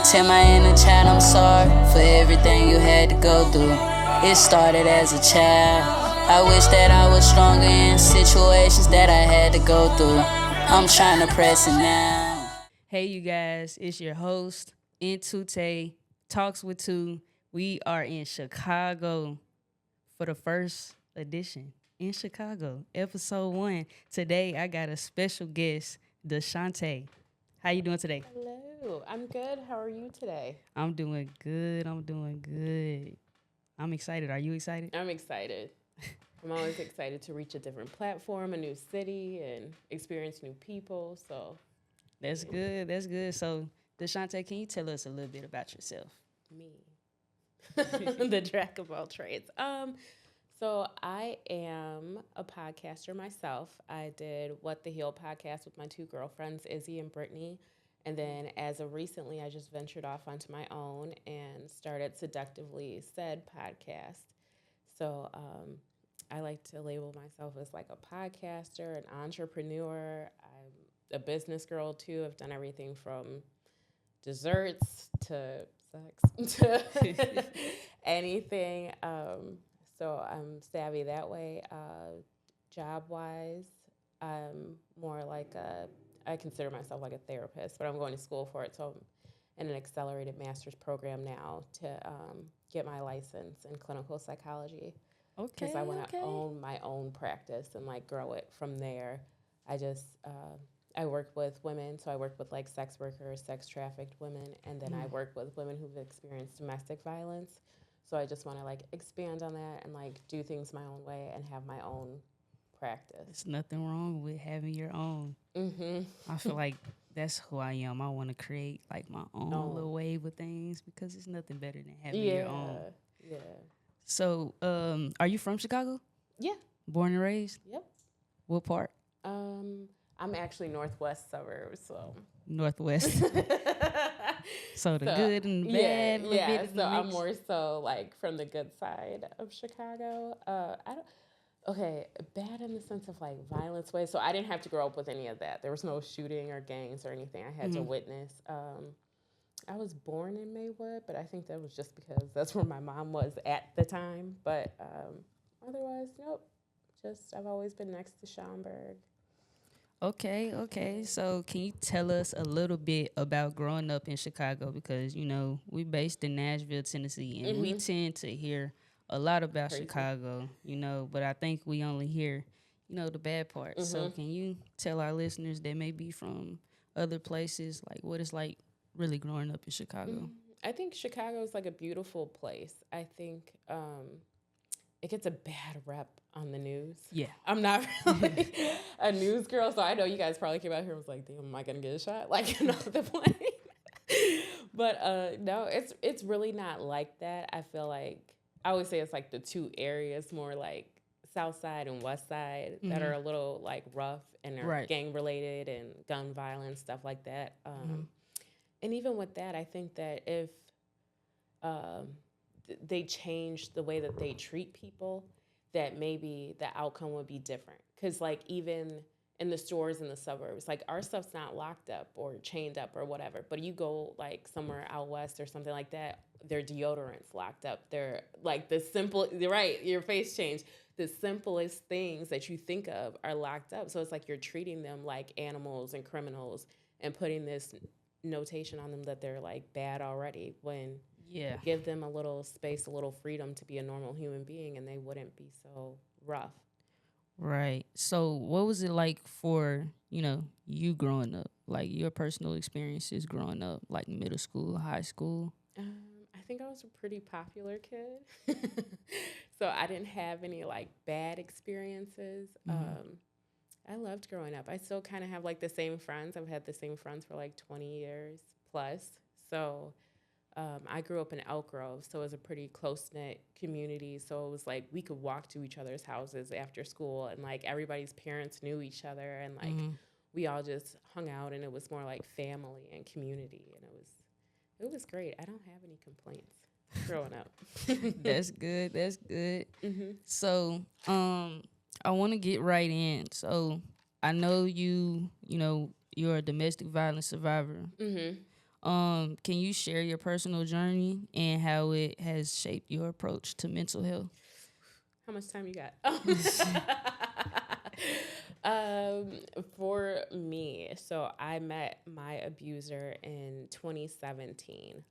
tell my inner child I'm sorry for everything you had to go through. It started as a child. I wish that I was stronger in situations that I had to go through. I'm trying to press it now. Hey, you guys, it's your host, DaShontae, Talks with Two. We are in Chicago for the first edition in Chicago, episode 1. Today, I got a special guest, DeShontae. How you doing today? Hello, I'm good. How are you today? I'm doing good. I'm excited. Are you excited? I'm excited. I'm always excited to reach a different platform, a new city, and experience new people. So That's good. So, DeShontae, can you tell us a little bit about yourself? me, the jack of all trades. So I am a podcaster myself. I did What the Heal podcast with my two girlfriends, Izzy and Brittany. And then as of recently, I just ventured off onto my own and started Seductively Said podcast. So I like to label myself as like a podcaster, an entrepreneur. I'm a business girl too. I've done everything from desserts to sex to anything. So I'm savvy that way. Job-wise, I'm more like I consider myself like a therapist, but I'm going to school for it. So I'm in an accelerated master's program now to get my license in clinical psychology. Okay. Because I want to own my own practice and like grow it from there. I work with women, so I work with like sex workers, sex trafficked women, and then I work with women who've experienced domestic violence. So I just want to like expand on that and like do things my own way and have my own practice. There's nothing wrong with having your own. Mm-hmm. I feel like that's who I am. I want to create like my own little wave of things because it's nothing better than having your own. Yeah. So, are you from Chicago? Yeah. Born and raised? Yep. What part? I'm actually northwest suburbs, so Northwest. So the good and the bad. Yeah. So I'm more so like from the good side of Chicago. Bad in the sense of like violence way. So I didn't have to grow up with any of that. There was no shooting or gangs or anything I had to witness. I was born in Maywood, but I think that was just because that's where my mom was at the time. But otherwise, nope. Just I've always been next to Schaumburg. Okay. So can you tell us a little bit about growing up in Chicago? Because, you know, we based in Nashville, Tennessee, and we tend to hear a lot about Chicago, you know, but I think we only hear, you know, the bad parts. So can you tell our listeners that may be from other places, like what it's like really growing up in Chicago? I think Chicago is like a beautiful place. I think it gets a bad rep on the news. Yeah. I'm not really a news girl, so I know you guys probably came out here and was like, damn, am I going to get a shot? Like, off the plane. But no, it's really not like that. I feel like, I always say it's like the two areas, more like South Side and West Side, that are a little like rough and are gang related and gun violence, stuff like that. And even with that, I think that if they change the way that they treat people, that maybe the outcome would be different. Because like even in the stores in the suburbs, like our stuff's not locked up or chained up or whatever, but you go like somewhere out west or something like that, their deodorant's locked up. They're like you're right, your face changed. The simplest things that you think of are locked up. So it's like you're treating them like animals and criminals and putting this notation on them that they're like bad already, when give them a little space, a little freedom to be a normal human being, and they wouldn't be so rough. Right. So what was it like for, you know, you growing up, like your personal experiences growing up, like middle school, high school? I think I was a pretty popular kid. So I didn't have any like bad experiences. I loved growing up. I still kind of have like the same friends. I've had the same friends for like 20 years plus. So I grew up in Elk Grove, so it was a pretty close-knit community. So it was like we could walk to each other's houses after school, and like everybody's parents knew each other, and like we all just hung out, and it was more like family and community, and it was great. I don't have any complaints growing up. That's good. So I want to get right in. So I know you're a domestic violence survivor. Can you share your personal journey and how it has shaped your approach to mental health? How much time you got? For me, so I met my abuser in 2017.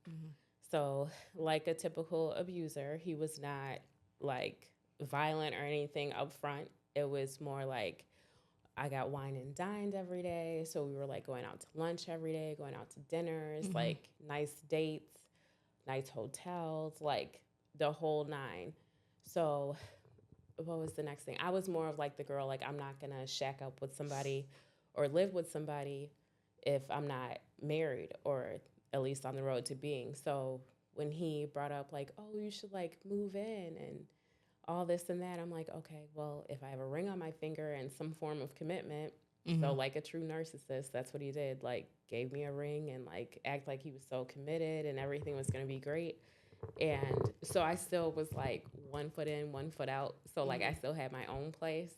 So, like a typical abuser, he was not like violent or anything up front. It was more like I got wine and dined every day. So we were like going out to lunch every day, going out to dinners, like nice dates, nice hotels, like the whole nine. So what was the next thing? I was more of like the girl, like I'm not gonna shack up with somebody or live with somebody if I'm not married or at least on the road to being. So when he brought up like, oh, you should like move in and all this and that, I'm like, okay, well, if I have a ring on my finger and some form of commitment, so like a true narcissist, that's what he did. Like gave me a ring and like act like he was so committed and everything was gonna be great. And so I still was like 1 foot in, 1 foot out. So like I still had my own place,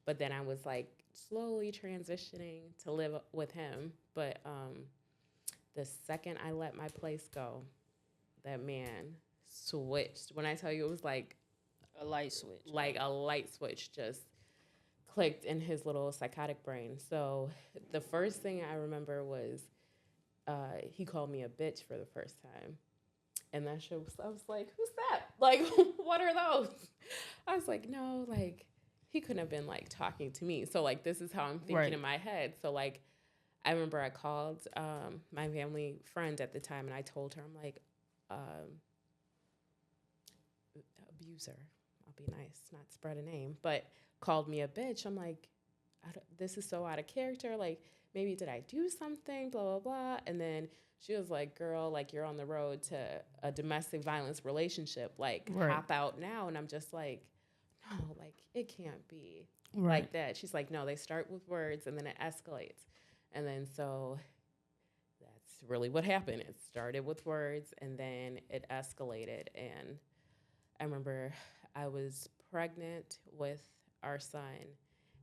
but then I was like slowly transitioning to live with him. But the second I let my place go, that man switched. When I tell you, it was like A light switch. like a light switch just clicked in his little psychotic brain. So the first thing I remember was he called me a bitch for the first time. And that shit was, I was like, who's that? Like, what are those? I was like, no, like, he couldn't have been, like, talking to me. So, like, this is how I'm thinking in my head. So, like, I remember I called my family friend at the time, and I told her, I'm like, abuser, I'll be nice, not spread a name, but called me a bitch. I'm like, this is so out of character. Like, maybe did I do something, blah, blah, blah. And then she was like, girl, like, you're on the road to a domestic violence relationship. Like, hop out now. And I'm just like, no, like, it can't be like that. She's like, no, they start with words and then it escalates. And then so that's really what happened. It started with words and then it escalated. And I remember I was pregnant with our son.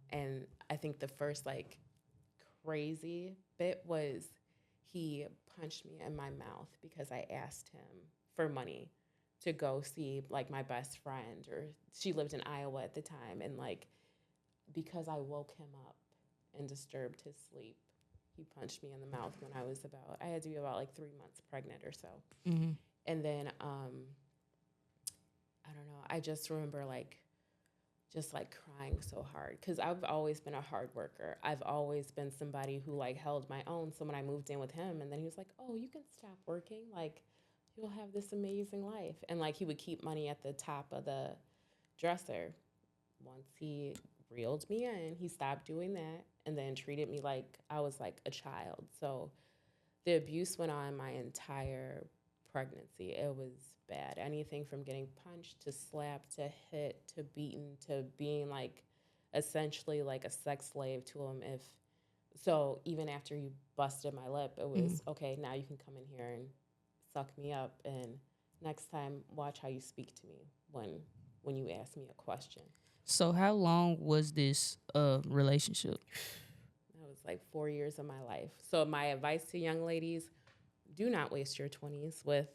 And I think the first, like, crazy bit was he punched me in my mouth because I asked him for money to go see like my best friend, or she lived in Iowa at the time, and like because I woke him up and disturbed his sleep, he punched me in the mouth when I had to be about like 3 months pregnant or so. And then I don't know, I just remember just like crying so hard because I've always been a hard worker. I've always been somebody who like held my own. So when I moved in with him, and then he was like, oh, you can stop working. Like, you'll have this amazing life. And like he would keep money at the top of the dresser. Once he reeled me in, he stopped doing that and then treated me like I was like a child. So the abuse went on my entire pregnancy. It was bad. Anything from getting punched to slapped to hit to beaten to being like essentially like a sex slave to him. So even after you busted my lip, it was okay, now you can come in here and suck me up, and next time watch how you speak to me when you ask me a question. So how long was this relationship? That was like 4 years of my life. So my advice to young ladies, do not waste your 20s with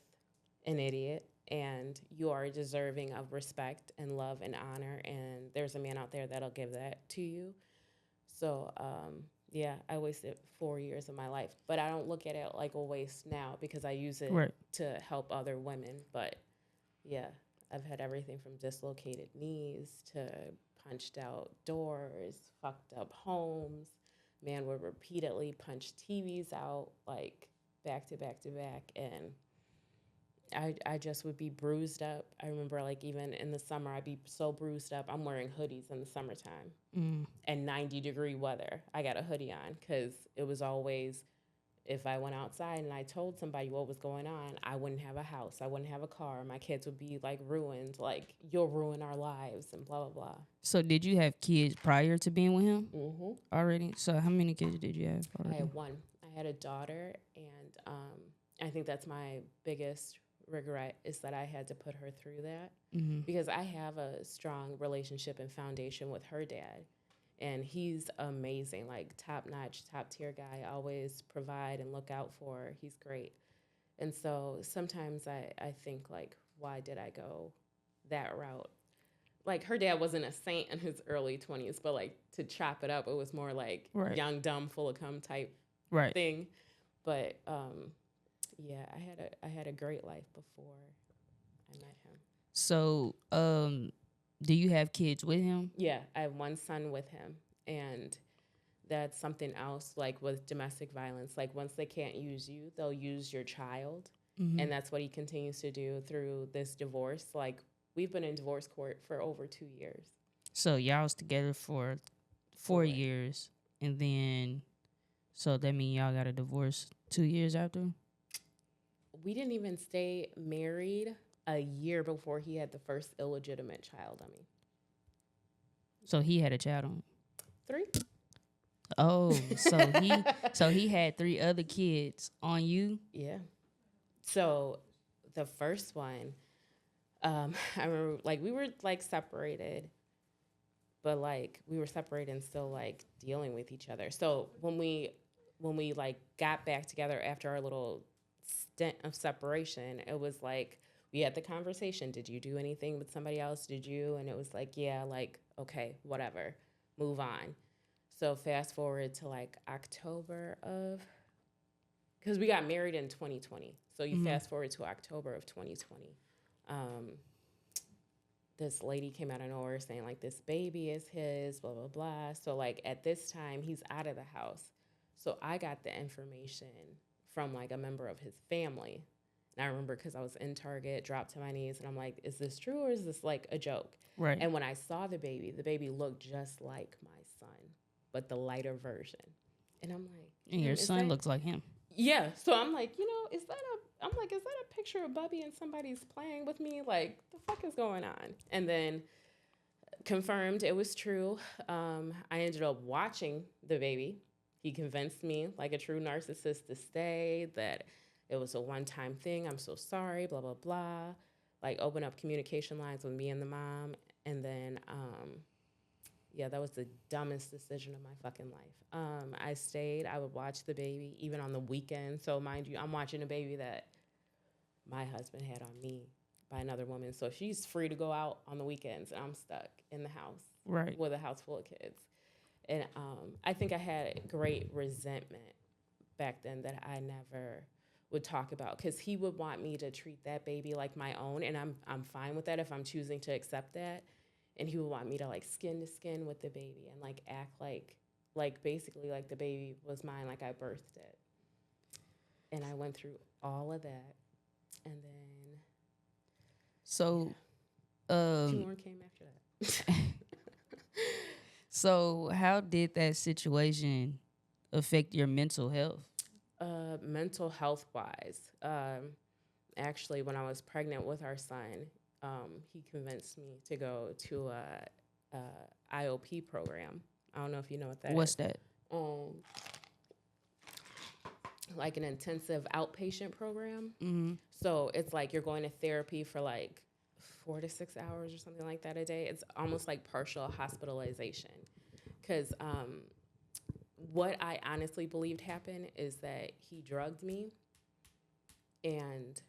an idiot, and you are deserving of respect and love and honor, and there's a man out there that'll give that to you. So yeah, I wasted 4 years of my life, but I don't look at it like a waste now because I use it to help other women. But yeah, I've had everything from dislocated knees to punched out doors, fucked up homes. Man would repeatedly punch TVs out, like back to back to back, and I just would be bruised up. I remember like even in the summer, I'd be so bruised up. I'm wearing hoodies in the summertime and 90-degree weather. I got a hoodie on because it was always, if I went outside and I told somebody what was going on, I wouldn't have a house. I wouldn't have a car. My kids would be like ruined. Like, you'll ruin our lives and blah, blah, blah. So did you have kids prior to being with him already? So how many kids did you have already? I had one. I had a daughter, and I think that's my biggest regret is that I had to put her through that because I have a strong relationship and foundation with her dad. And he's amazing, like top notch, top tier guy, always provide and look out for. He's great. And so sometimes I think, like, why did I go that route? Like, her dad wasn't a saint in his early 20s, but like to chop it up, it was more like Right. young, dumb, full of cum type Right. thing. But yeah, I had a great life before I met him. So, do you have kids with him? Yeah, I have one son with him, and that's something else. Like with domestic violence, like once they can't use you, they'll use your child, and that's what he continues to do through this divorce. Like, we've been in divorce court for over 2 years. So y'all was together for 4 years, and then, so that mean y'all got a divorce 2 years after? We didn't even stay married a year before he had the first illegitimate child on me. So he had a child on. 3. Oh, so he had 3 other kids on you? Yeah. So the first one, I remember, like, we were like separated, but like we were separated and still like dealing with each other. So when we like got back together after our little stint of separation, it was like we had the conversation. Did you do anything with somebody else? Did you? And it was like, yeah, like, okay, whatever, move on. So fast forward to like October of, because we got married in 2020. So you fast forward to October of 2020. This lady came out of nowhere saying like this baby is his, blah, blah, blah. So like at this time, he's out of the house. So I got the information from like a member of his family. And I remember because I was in Target, dropped to my knees, and I'm like, is this true or is this like a joke? Right. And when I saw the baby looked just like my son, but the lighter version. And I'm like, And your son looks like him. Yeah. So I'm like, is that a picture of Bubby and somebody's playing with me? Like, the fuck is going on? And then confirmed it was true. I ended up watching the baby. He convinced me, like a true narcissist, to stay, that it was a one-time thing. I'm so sorry, blah, blah, blah. Like, open up communication lines with me and the mom. And then, yeah, that was the dumbest decision of my fucking life. I stayed. I would watch the baby, even on the weekend. So, mind you, I'm watching a baby that my husband had on me by another woman. So she's free to go out on the weekends, and I'm stuck in the house with a house full of kids. And I think I had great resentment back then that I never would talk about, because he would want me to treat that baby like my own, and I'm fine with that if I'm choosing to accept that. And he would want me to like skin to skin with the baby and like act like basically like the baby was mine, like I birthed it. And I went through all of that, and then so June came after that. So how did that situation affect your mental health? Mental health wise, actually, when I was pregnant with our son, he convinced me to go to a IOP program. I don't know if you know what that is. What's that? Like an intensive outpatient program. Mm-hmm. So it's like you're going to therapy for like 4 to 6 hours or something like that a day. It's almost like partial hospitalization. Because what I honestly believed happened is that he drugged me, and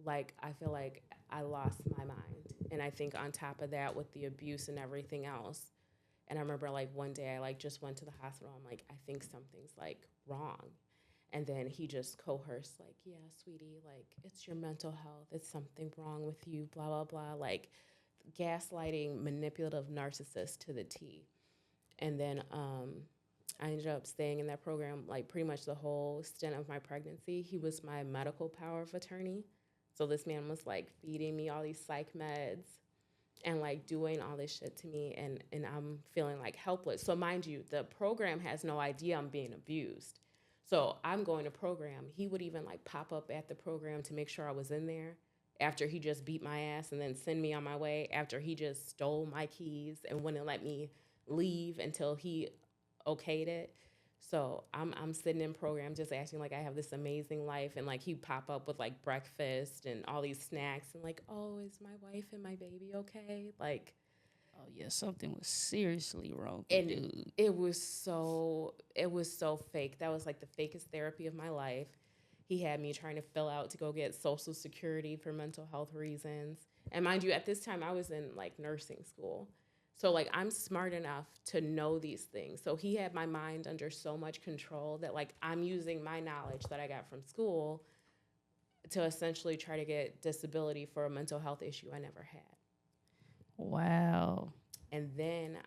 like I feel like I lost my mind. And I think on top of that, with the abuse and everything else, and I remember like one day I like just went to the hospital. I'm like, I think something's like wrong. And then he just coerced, like, yeah, sweetie, like, it's your mental health. It's something wrong with you, blah, blah, blah. Like, gaslighting, manipulative narcissist to the T. And then I ended up staying in that program, like, pretty much the whole stint of my pregnancy. He was my medical power of attorney. So this man was, like, feeding me all these psych meds and, like, doing all this shit to me. And I'm feeling, like, helpless. So mind you, the program has no idea I'm being abused. So I'm going to program. He would even like pop up at the program to make sure I was in there after he just beat my ass, and then send me on my way after he just stole my keys and wouldn't let me leave until he okayed it. So I'm sitting in program just acting like I have this amazing life, and like he'd pop up with like breakfast and all these snacks and like, oh, is my wife and my baby okay? Like, Oh yeah, something was seriously wrong with And dude. it was so fake. That was like the fakest therapy of my life. He had me trying to fill out to go get Social Security for mental health reasons. And mind you, at this time I was in like nursing school. So like I'm smart enough to know these things. So he had my mind under so much control that like I'm using my knowledge that I got from school to essentially try to get disability for a mental health issue I never had. Wow. And then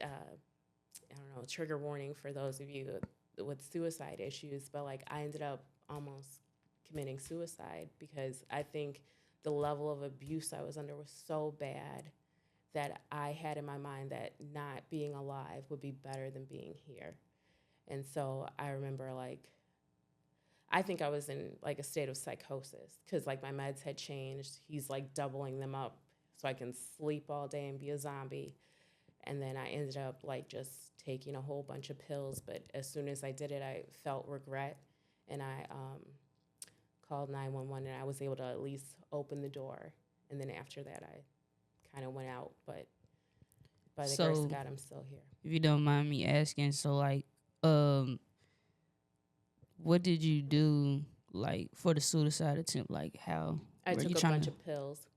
I don't know, trigger warning for those of you with suicide issues, but like I ended up almost committing suicide because I think the level of abuse I was under was so bad that I had in my mind that not being alive would be better than being here. And so I remember like I think I was in like a state of psychosis because like my meds had changed. He's like doubling them up so I can sleep all day and be a zombie. And then I ended up like just taking a whole bunch of pills. But as soon as I did it, I felt regret, and I called 911, and I was able to at least open the door. And then after that, I kind of went out. But by the grace of God, I'm still here. If you don't mind me asking, so like, what did you do like for the suicide attempt? Like how I were you took a trying bunch to? of pills.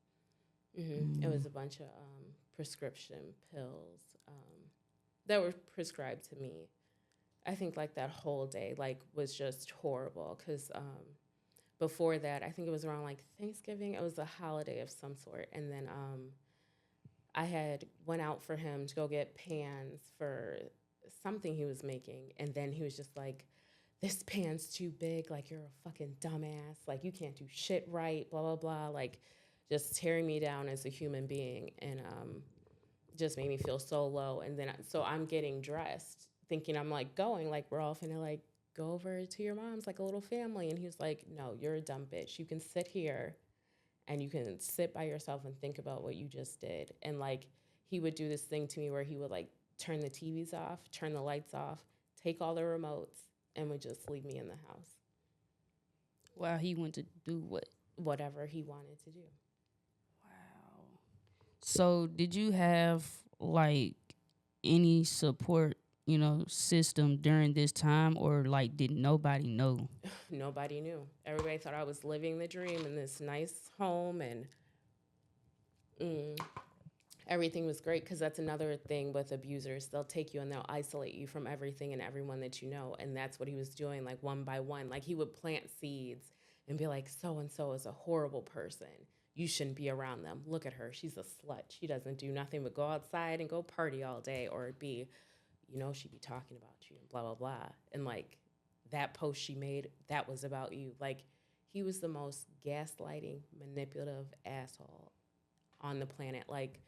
It was a bunch of prescription pills that were prescribed to me. I think like that whole day like was just horrible because before that I think it was around like Thanksgiving. It was a holiday of some sort, and then I had went out for him to go get pans for something he was making, and then he was just like, "This pan's too big. Like you're a fucking dumbass. Like you can't do shit right. Blah blah blah." Like just tearing me down as a human being, and just made me feel so low. And then so I'm getting dressed, thinking I'm like going, like we're all finna like go over to your mom's like a little family. And he was like, "No, you're a dumb bitch. You can sit here and you can sit by yourself and think about what you just did." And like he would do this thing to me where he would like turn the TVs off, turn the lights off, take all the remotes, and would just leave me in the house. Wow, he went to do what? Whatever he wanted to do. Wow. So did you have like any support, system during this time, or like did nobody know? Nobody knew. Everybody thought I was living the dream in this nice home, and everything was great because that's another thing with abusers. They'll take you and they'll isolate you from everything and everyone that you know. And that's what he was doing, like one by one. Like he would plant seeds and be like, "So and so is a horrible person. You shouldn't be around them. Look at her. She's a slut. She doesn't do nothing but go outside and go party all day." Or it'd be, she'd be talking about you and blah, blah, blah. And like that post she made, that was about you. Like he was the most gaslighting, manipulative asshole on the planet. Like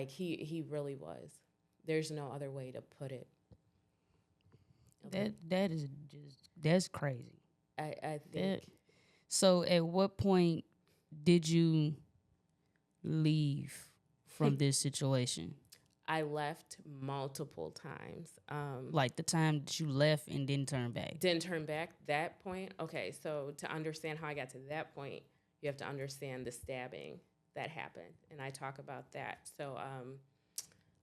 he really was. There's no other way to put it. That is just that's crazy. I think So at what point did you leave from this situation? I left multiple times. Like the time that you left and didn't turn back. Didn't turn back. That point. Okay, so to understand how I got to that point, you have to understand the stabbing that happened, and I talk about that. So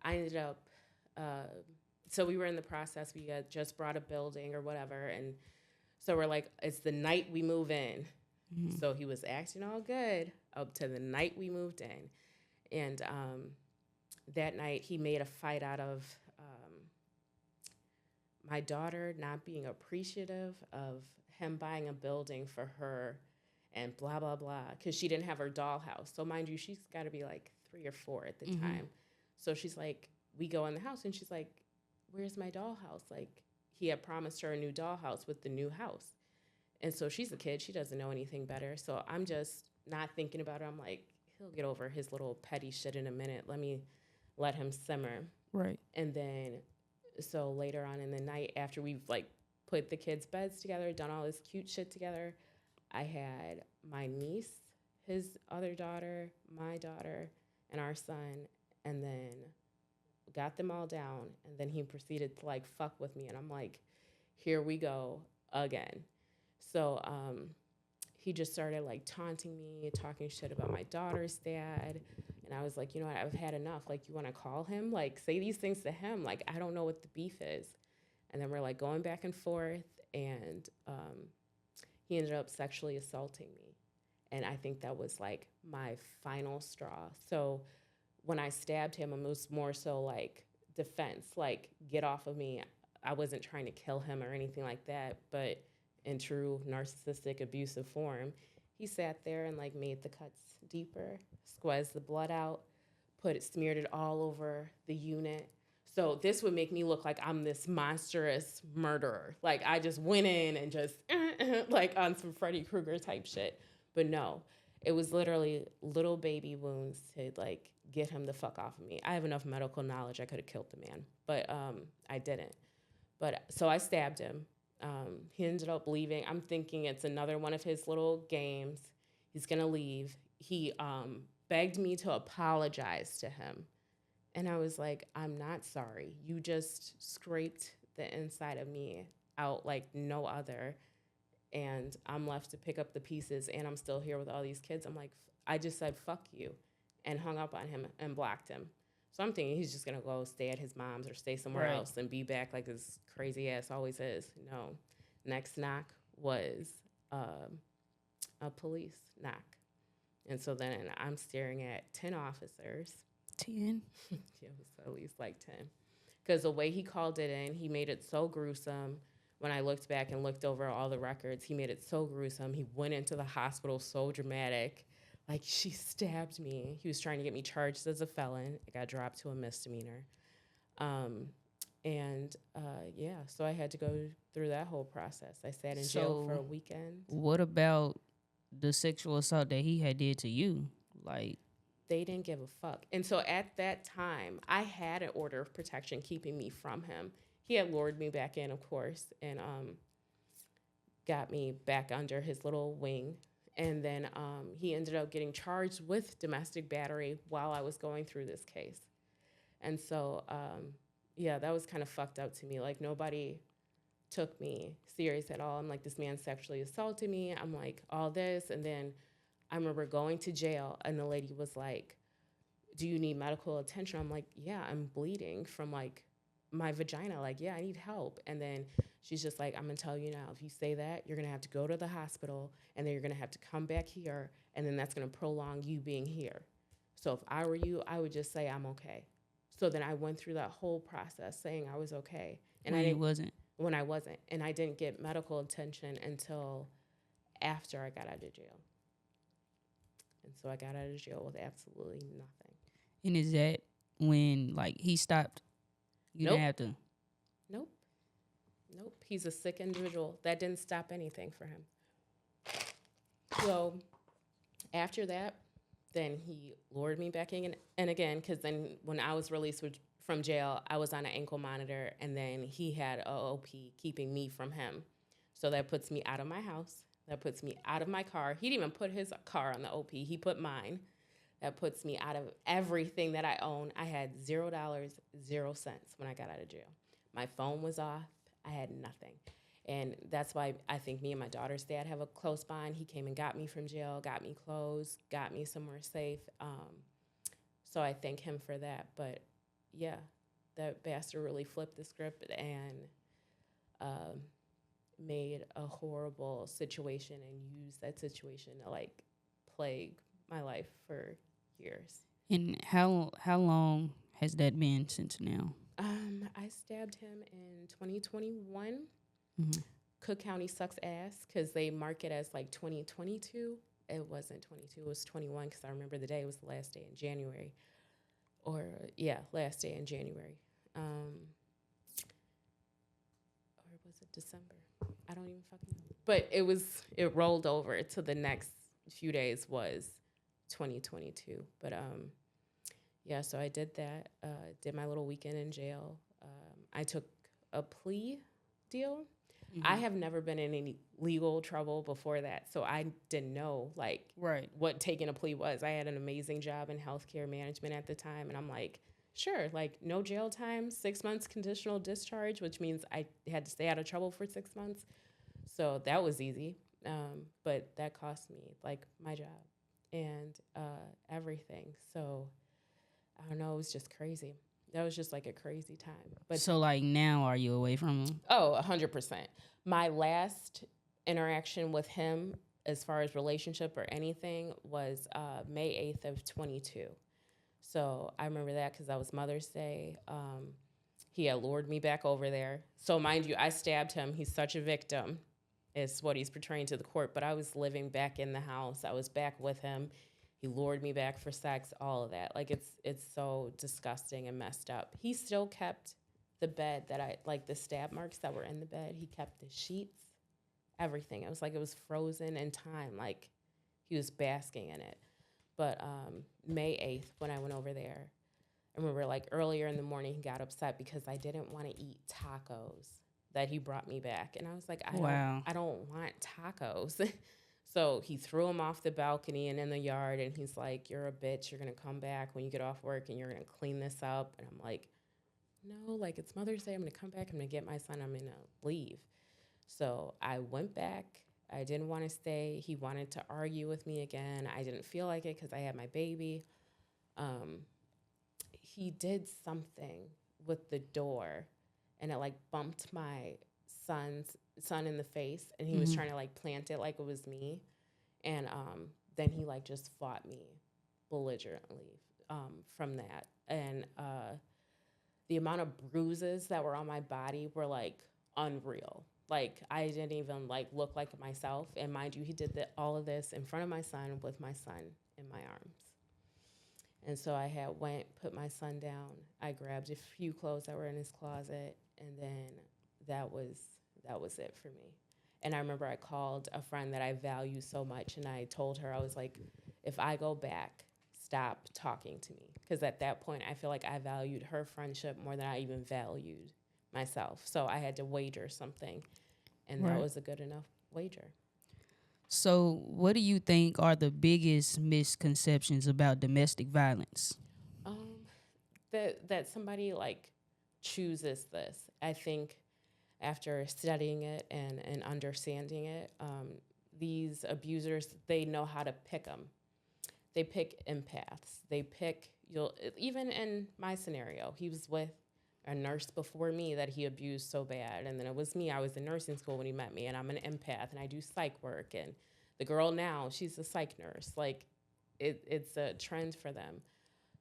I ended up. So we were in the process. We had just brought a building or whatever, and so we're like, it's the night we move in. Mm-hmm. So he was acting all good up to the night we moved in, and that night he made a fight out of my daughter not being appreciative of him buying a building for her and blah, blah, blah, because she didn't have her dollhouse. So mind you, she's got to be like 3 or 4 at the time. So she's like, we go in the house and she's like, "Where's my dollhouse?" Like he had promised her a new dollhouse with the new house. And so she's a kid. She doesn't know anything better. So I'm just not thinking about it. I'm like, he'll get over his little petty shit in a minute. Let him simmer. Right. And then, so later on in the night, after we've like put the kids' beds together, done all this cute shit together, I had my niece, his other daughter, my daughter, and our son, and then got them all down. And then he proceeded to like fuck with me. And I'm like, here we go again. So he just started like taunting me, talking shit about my daughter's dad. And And I was like, you know what, I've had enough. Like, you want to call him? Like, say these things to him. Like, I don't know what the beef is. And then we're like going back and forth. And he ended up sexually assaulting me. And I think that was like my final straw. So when I stabbed him, it was more so like defense, like, get off of me. I wasn't trying to kill him or anything like that. But in true narcissistic abusive form, he sat there and like made the cuts deeper, squeezed the blood out, smeared it all over the unit. So this would make me look like I'm this monstrous murderer. Like, I just went in and just like on some Freddy Krueger type shit. But no, it was literally little baby wounds to like get him the fuck off of me. I have enough medical knowledge. I could have killed the man, but I didn't. But so I stabbed him. He ended up leaving. I'm thinking it's another one of his little games. He's going to leave. He begged me to apologize to him. And I was like, I'm not sorry. You just scraped the inside of me out like no other. And I'm left to pick up the pieces, and I'm still here with all these kids. I'm like, I just said, fuck you, and hung up on him and blocked him. So I'm thinking he's just going to go stay at his mom's or stay somewhere else and be back like his crazy ass always is. No. Next knock was a police knock. And so then I'm staring at 10 officers. 10? Yeah, it was at least like 10. Because the way he called it in, he made it so gruesome. When I looked back and looked over all the records, he made it so gruesome. He went into the hospital so dramatic. Like, she stabbed me. He was trying to get me charged as a felon. It got dropped to a misdemeanor. Yeah, so I had to go through that whole process. I sat in jail for a weekend. What about the sexual assault that he had did to you? Like, they didn't give a fuck. And so at that time, I had an order of protection keeping me from him. He had lured me back in, of course, and got me back under his little wing. And then he ended up getting charged with domestic battery while I was going through this case. And so, yeah, that was kind of fucked up to me. Like, nobody took me serious at all. I'm like, this man sexually assaulted me. I'm like, all this. And then I remember going to jail, and the lady was like, do you need medical attention? I'm like, yeah, I'm bleeding from, like, my vagina. Like, yeah, I need help. And then she's just like, I'm going to tell you now, if you say that, you're going to have to go to the hospital, and then you're going to have to come back here, and then that's going to prolong you being here. So if I were you, I would just say I'm okay. So then I went through that whole process saying I was okay. And when When I wasn't. And I didn't get medical attention until after I got out of jail. And so I got out of jail with absolutely nothing. And is that when, like, he stopped? You Nope. didn't have to? Nope. He's a sick individual. That didn't stop anything for him. So after that, then he lured me back in. And again, because then when I was released from jail, I was on an ankle monitor, and then he had a OP keeping me from him. So that puts me out of my house. That puts me out of my car. He didn't even put his car on the OP. He put mine. That puts me out of everything that I own. I had $0, 0 cents when I got out of jail. My phone was off. I had nothing. And that's why I think me and my daughter's dad have a close bond. He came and got me from jail, got me clothes, got me somewhere safe. So I thank him for that. But yeah, that bastard really flipped the script and made a horrible situation and used that situation to, like, plague my life for years. And how long has that been since now? I stabbed him in 2021. Mm-hmm. Cook County sucks ass because they mark it as like 2022. It wasn't 22. It was 21 because I remember the day. It was the last day in January. Last day in January. Or was it December? I don't even fucking know. But it rolled over to the next few days was 2022. But yeah, so I did that. Did my little weekend in jail. I took a plea deal. Mm-hmm. I have never been in any legal trouble before that, so I didn't know, like, what taking a plea was. I had an amazing job in healthcare management at the time, and I'm like, sure, like, no jail time, 6 months conditional discharge, which means I had to stay out of trouble for 6 months. So that was easy, but that cost me, like, my job and everything. So I don't know, it was just crazy. That was just like a crazy time. But So like now, are you away from him? oh, 100%. My last interaction with him, as far as relationship or anything, was May 8th of 22. So I remember that because that was Mother's Day. He had lured me back over there. So mind you, I stabbed him. He's such a victim, is what he's portraying to the court. But I was living back in the house. I was back with him. He lured me back for sex, all of that. Like, it's so disgusting and messed up. He still kept the bed that like the stab marks that were in the bed. He kept the sheets, everything. It was like it was frozen in time. Like, he was basking in it. But May 8th, when I went over there, I remember like earlier in the morning, he got upset because I didn't want to eat tacos that he brought me back. And I was like, I don't want tacos. So he threw him off the balcony and in the yard. And he's like, you're a bitch. You're going to come back when you get off work and you're going to clean this up. And I'm like, no, like, it's Mother's Day. I'm going to come back. I'm going to get my son. I'm going to leave. So I went back. I didn't want to stay. He wanted to argue with me again. I didn't feel like it because I had my baby. He did something with the door, and it like bumped my son in the face, and he was trying to like plant it like it was me. And then he like just fought me belligerently from that. And the amount of bruises that were on my body were like unreal. Like, I didn't even like look like myself. And mind you, he did all of this in front of my son with my son in my arms. And so I put my son down. I grabbed a few clothes that were in his closet, and then that was it for me. And I remember I called a friend that I value so much, and I told her, I was like, if I go back, stop talking to me. Because at that point, I feel like I valued her friendship more than I even valued myself. So I had to wager something, and that was a good enough wager. So what do you think are the biggest misconceptions about domestic violence? That somebody like chooses this. I think after studying it and understanding it, these abusers, they know how to pick them. They pick empaths. They pick, even in my scenario, he was with a nurse before me that he abused so bad. And then it was me. I was in nursing school when he met me, and I'm an empath, and I do psych work. And the girl now, she's a psych nurse. Like, it's a trend for them.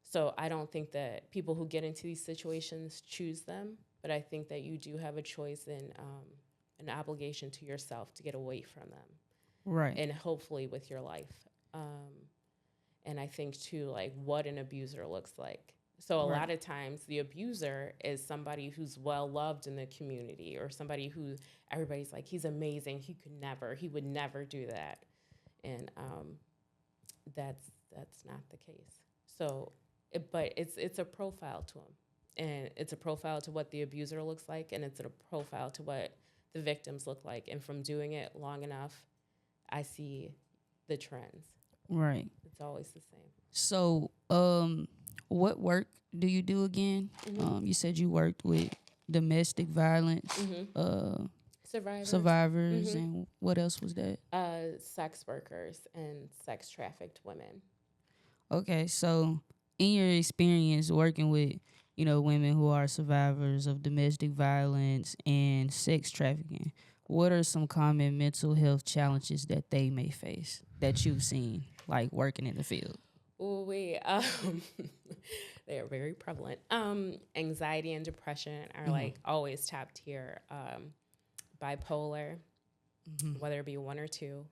So I don't think that people who get into these situations choose them, but I think that you do have a choice and an obligation to yourself to get away from them. Right. And hopefully with your life. And I think, too, like, what an abuser looks like. So a lot of times the abuser is somebody who's well-loved in the community, or somebody who everybody's like, he's amazing, he would never do that. And that's not the case. So, but it's a profile to him. And it's a profile to what the abuser looks like, and it's a profile to what the victims look like. And from doing it long enough, I see the trends. Right. It's always the same. So, what work do you do again? You said you worked with domestic violence survivors, and what else was that? Sex workers and sex trafficked women. Okay, so in your experience working with, women who are survivors of domestic violence and sex trafficking, what are some common mental health challenges that they may face that you've seen, like working in the field? Oh, they are very prevalent. Anxiety and depression are like always top tier. Bipolar, whether it be one or two.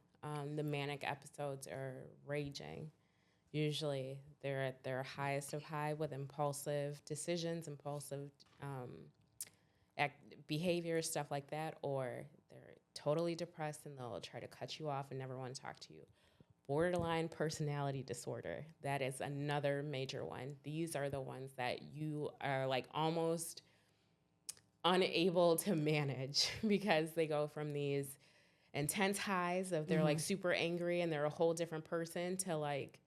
The manic episodes are raging. Usually they're at their highest of high with impulsive decisions, impulsive behavior, stuff like that, or they're totally depressed and they'll try to cut you off and never want to talk to you. Borderline personality disorder, that is another major one. These are the ones that you are like almost unable to manage because they go from these intense highs of they're like super angry and they're a whole different person to like,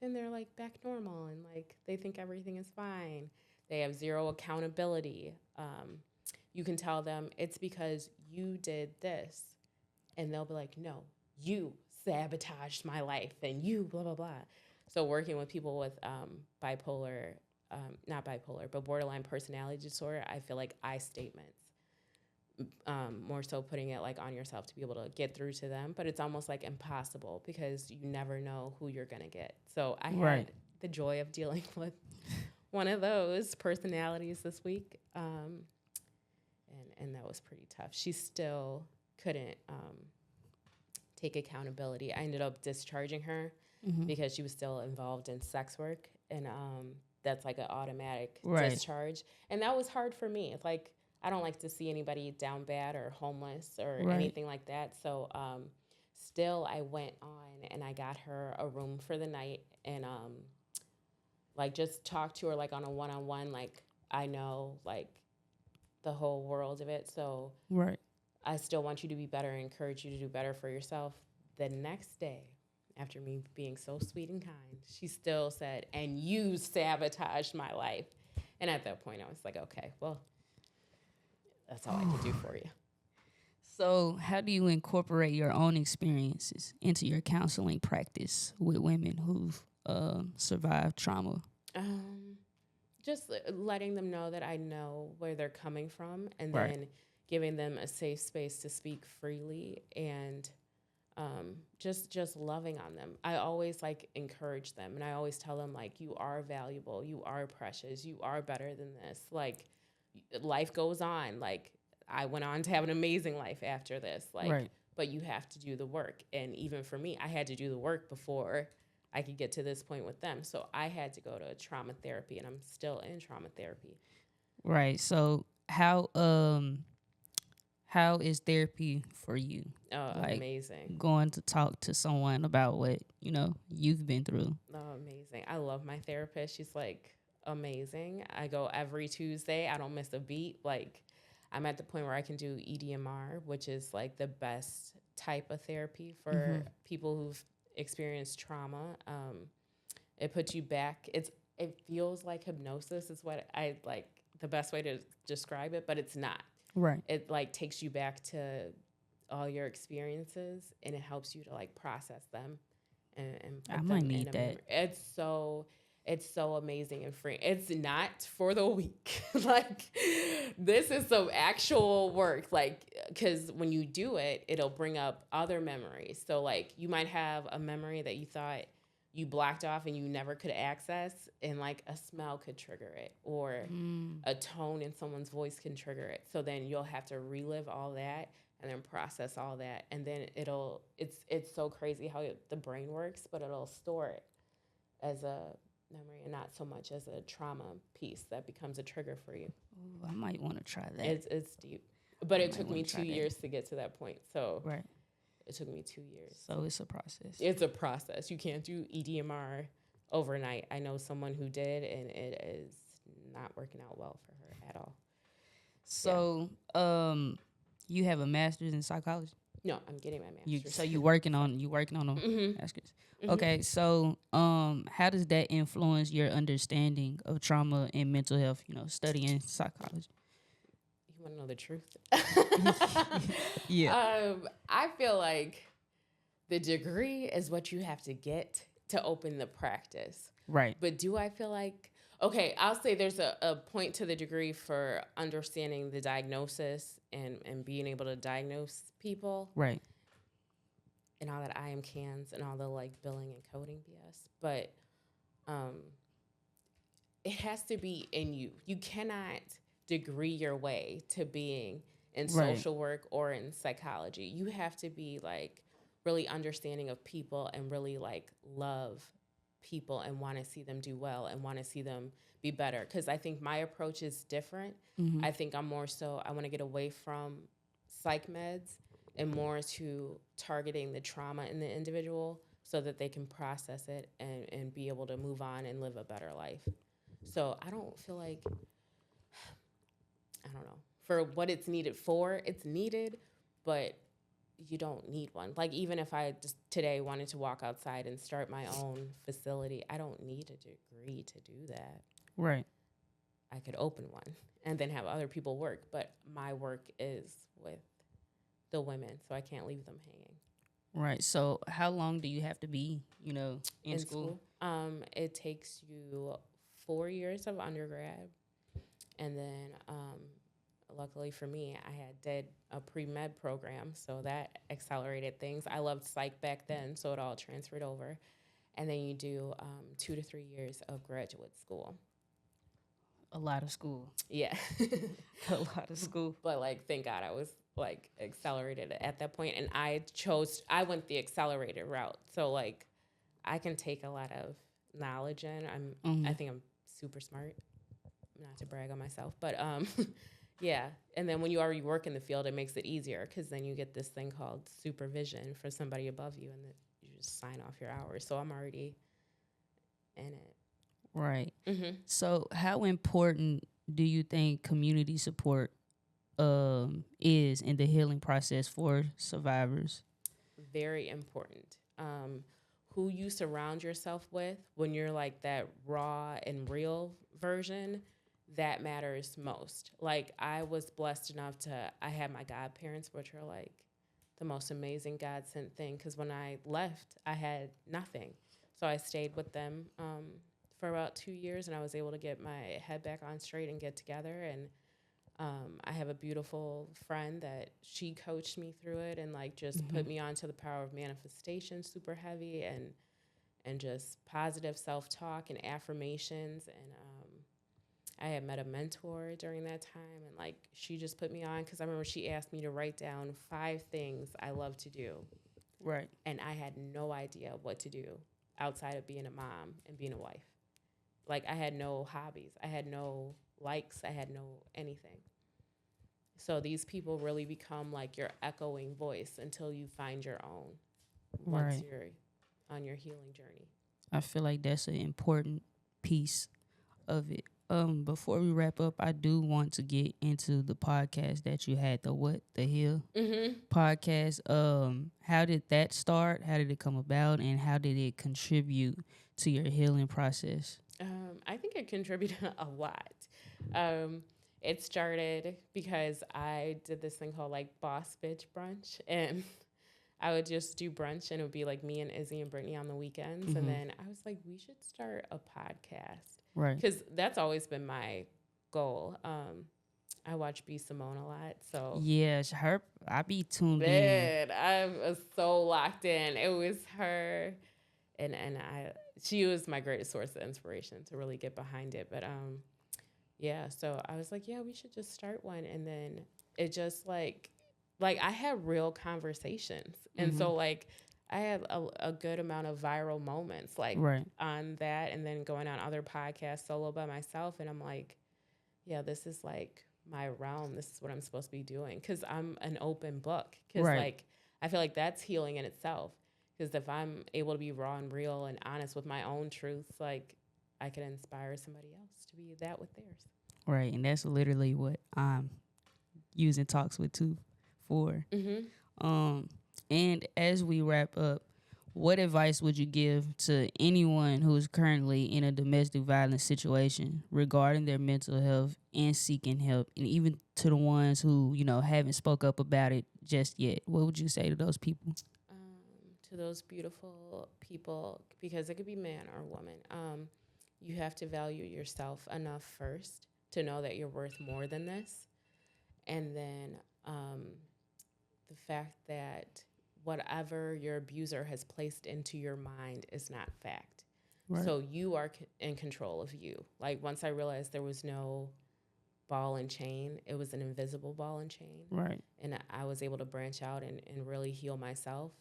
then they're like back normal and like they think everything is fine. They have zero accountability. You can tell them it's because you did this, and they'll be like, no, you sabotaged my life and you blah, blah, blah. So working with people with bipolar not bipolar, but borderline personality disorder, I feel like I statements, more so putting it like on yourself to be able to get through to them. But it's almost like impossible because you never know who you're going to get. So I had the joy of dealing with one of those personalities this week. And that was pretty tough. She still couldn't take accountability. I ended up discharging her because she was still involved in sex work. And that's like an automatic discharge. And that was hard for me. It's like, I don't like to see anybody down bad or homeless or anything like that. So still I went on and I got her a room for the night and like just talked to her like on a one-on-one, like I know like the whole world of it. So I still want you to be better and encourage you to do better for yourself. The next day, after me being so sweet and kind, she still said, and you sabotaged my life. And at that point I was like, okay, well, that's all I can do for you. So how do you incorporate your own experiences into your counseling practice with women who've survived trauma? Just letting them know that I know where they're coming from and then giving them a safe space to speak freely and just loving on them. I always like encourage them and I always tell them like, you are valuable, you are precious, you are better than this. Like, life goes on. Like, I went on to have an amazing life after this. Like, but you have to do the work. And even for me, I had to do the work before I could get to this point with them. So I had to go to trauma therapy, and I'm still in trauma therapy. Right. So how is therapy for you? Oh, like, amazing. Going to talk to someone about what, you've been through. Oh, amazing. I love my therapist. She's like amazing. I go every Tuesday. I don't miss a beat. Like, I'm at the point where I can do EDMR, which is like the best type of therapy for people who've experienced trauma. It puts you back. It feels like hypnosis is what I like, the best way to describe it, but it's not. Right. It like takes you back to all your experiences and it helps you to like process them and put I might them need in that. It's so amazing and free. It's not for the weak. Like, this is some actual work. Like, because when you do it, it'll bring up other memories. So, like, you might have a memory that you thought you blocked off and you never could access, and, like, a smell could trigger it, or a tone in someone's voice can trigger it. So then you'll have to relive all that and then process all that. And then it's so crazy how the brain works, but it'll store it as a memory and not so much as a trauma piece that becomes a trigger for you. Ooh, I might want to try that. It's deep. But it took me 2 years to get to that point. So it took me 2 years. So it's a process. It's a process. You can't do EDMR overnight. I know someone who did, and it is not working out well for her at all. So you have a master's in psychology? No, I'm getting my master's. So you're working on a master's. Okay, so how does that influence your understanding of trauma and mental health, studying psychology? You want to know the truth? Yeah. I feel like the degree is what you have to get to open the practice. Right. But do I feel like, okay, I'll say there's a point to the degree for understanding the diagnosis and being able to diagnose people. Right. And all that IM-CANs and all the like billing and coding BS. But it has to be in you. You cannot degree your way to being in social work or in psychology. You have to be like really understanding of people and really like love people and want to see them do well and want to see them be better. Because I think my approach is different. I think I'm more so, I want to get away from psych meds and more to targeting the trauma in the individual so that they can process it and be able to move on and live a better life. So I don't feel like, I don't know, for what it's needed for, it's needed, but you don't need one. Like, even if I just today wanted to walk outside and start my own facility, I don't need a degree to do that. Right. I could open one and then have other people work, but my work is with the women, so I can't leave them hanging. Right. So how long do you have to be, in school? It takes you 4 years of undergrad. And then, luckily for me, did a pre-med program, so that accelerated things. I loved psych back then, so it all transferred over. And then you do 2 to 3 years of graduate school. A lot of school. Yeah. A lot of school. But, like, thank God I was, like, accelerated at that point. And I went the accelerated route. So, like, I can take a lot of knowledge in. I think I'm super smart. Not to brag on myself. But, yeah. And then when you already work in the field, it makes it easier because then you get this thing called supervision for somebody above you, and you just sign off your hours. So I'm already in it. Right. Mm-hmm. So how important do you think community support is in the healing process for survivors? Very important. Who you surround yourself with when you're like that raw and real version, that matters most. Like, I was blessed enough I had my godparents, which are like the most amazing God sent thing. Because when I left, I had nothing. So I stayed with them for about 2 years, and I was able to get my head back on straight and get together. And I have a beautiful friend that she coached me through it and like just put me onto the power of manifestation super heavy, and just positive self-talk and affirmations. And I had met a mentor during that time, and like she just put me on, because I remember she asked me to write down 5 things I love to do. Right. And I had no idea what to do outside of being a mom and being a wife. Like, I had no hobbies. I had no likes. I had no anything. So these people really become like your echoing voice until you find your own once you're on your healing journey. I feel like that's an important piece of it. Before we wrap up, I do want to get into the podcast that you had, the What the Heal podcast. How did that start? How did it come about? And how did it contribute to your healing process? I think it contributed a lot. It started because I did this thing called like Boss Bitch Brunch, and I would just do brunch, and it would be like me and Izzy and Brittany on the weekends. And then I was like, we should start a podcast. Right. Because that's always been my goal. I watch B. Simone a lot. So yeah, I be tuned in. I was so locked in. It was her, and she was my greatest source of inspiration to really get behind it. But yeah, so I was like, yeah, we should just start one. And then it just like I had real conversations. And so like I had a good amount of viral moments like on that, and then going on other podcasts solo by myself. And I'm like, yeah, this is like my realm. This is what I'm supposed to be doing, because I'm an open book. Because like I feel like that's healing in itself. Because if I'm able to be raw and real and honest with my own truths, like I can inspire somebody else to be that with theirs. Right, and that's literally what I'm using Talks with Two for. And as we wrap up, what advice would you give to anyone who is currently in a domestic violence situation regarding their mental health and seeking help, and even to the ones who, you know, haven't spoke up about it just yet? What would you say to those people? To those beautiful people, because it could be man or woman, you have to value yourself enough first to know that you're worth more than this. And then the fact that whatever your abuser has placed into your mind is not fact. Right. So you are in control of you. Like, once I realized there was no ball and chain, it was an invisible ball and chain. Right. And I was able to branch out and really heal myself.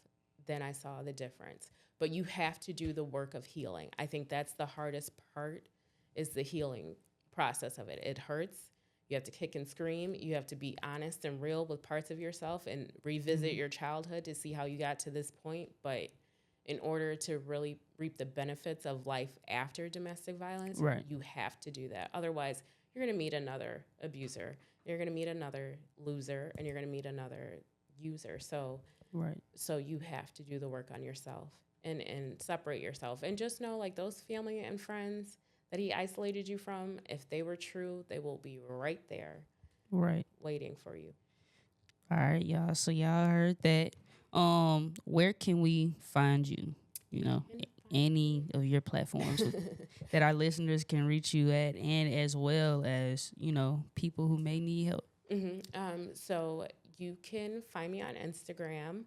Then I saw the difference. But you have to do the work of healing. I think that's the hardest part, is the healing process of it. It hurts. You have to kick and scream. You have to be honest and real with parts of yourself and revisit your childhood to see how you got to this point. But in order to really reap the benefits of life after domestic violence, you have to do that. Otherwise, you're going to meet another abuser. You're going to meet another loser, and you're going to meet another user. So you have to do the work on yourself and separate yourself. And just know, like, those family and friends that he isolated you from, if they were true, they will be right there, waiting for you. All right, y'all. So y'all heard that. Where can we find you? You know, any of your platforms. that our listeners can reach you at, and as well as, you know, people who may need help? So you can find me on Instagram.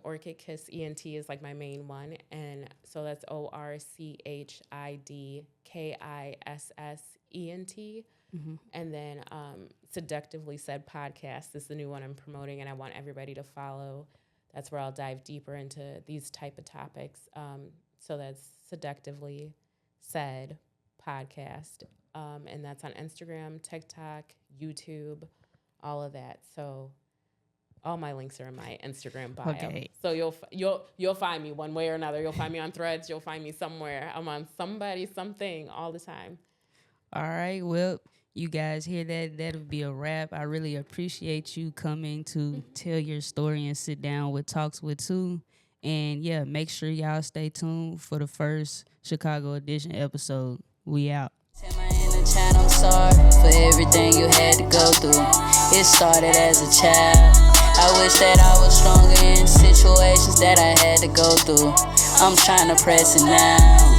Orchid Kiss ENT is like my main one. And so that's ORCHIDKISSENT. And then Seductively Said Podcast is the new one I'm promoting, and I want everybody to follow. That's where I'll dive deeper into these type of topics. So that's Seductively Said Podcast. And that's on Instagram, TikTok, YouTube, all of that. So all my links are in my Instagram bio. Okay. So you'll find me one way or another. You'll find me on Threads. You'll find me somewhere. I'm on something all the time. All right. Well, you guys hear that? That'll be a wrap. I really appreciate you coming to tell your story and sit down with Talks with Two. And yeah, make sure y'all stay tuned for the first Chicago edition episode. We out. Tell my inner child I'm sorry for everything you had to go through. It started as a child. I wish that I was stronger in situations that I had to go through. I'm trying to press it now.